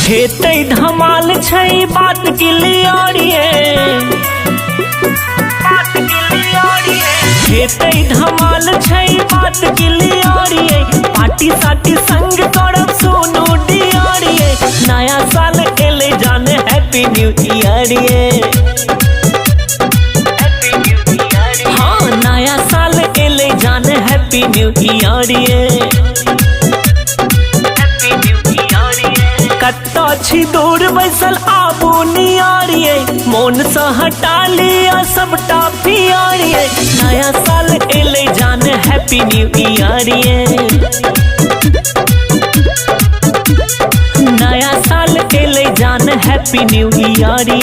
हेतै धमाल छै बात क्लियर हेतै धमाल छै बात क्लियर पार्टी साटी संग करब सोनू डियर नया साल एले जाने हैप्पी न्यू ईयर हाँ नया साल एले जाने हैप्पी न्यू ईयर कत्ता छी दूर बैसल आबू नियारिये मोन से हटा लिया सबटा पियारिये नया साल एले जाने हैप्पी न्यू ईयर नया साल एले जाने हैप्पी न्यू ईयर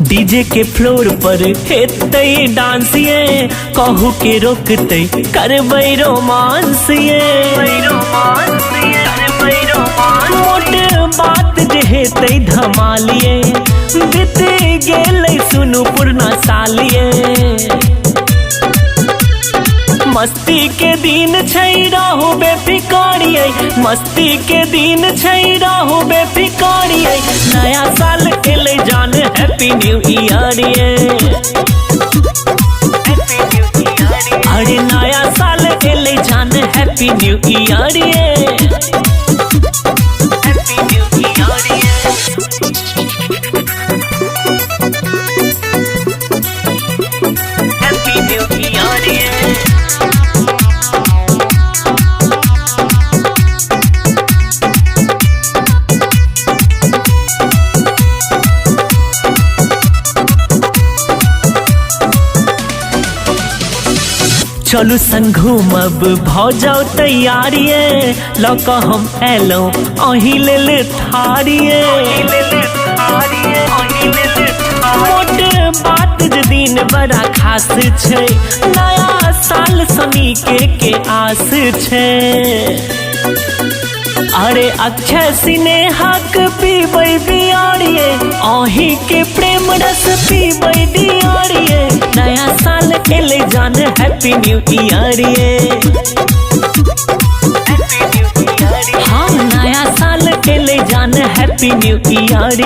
डीजे के फ्लोर पर हेतै डांस कहू के रोकते करबै रोमांस मोट बात जे हेतै धमालिए बीत गेलै सुनू पुरना सालिए मस्ती के दिन छै रहू बेफिकारिये मस्ती के दिन छै रहू बेफिकारिये नया साल एले जाने हैप्पी न्यू ईयर अरे नया साल एले जाने हैप्पी न्यू ईयर चलू संग घूमब भ जाओ तैयारिये लक हम एलो अही लेल थारिये मोट बात जे दिन बड़ा खास छै नया साल सनी के आस छै अरे अक्षय स्नेहक पीबै बियारिये अही के प्रेम रस पीबै डियारिये नया साल एले जाने हैप्पी न्यू ईयर हाँ नया साल एले जाने हैप्पी न्यू ईयर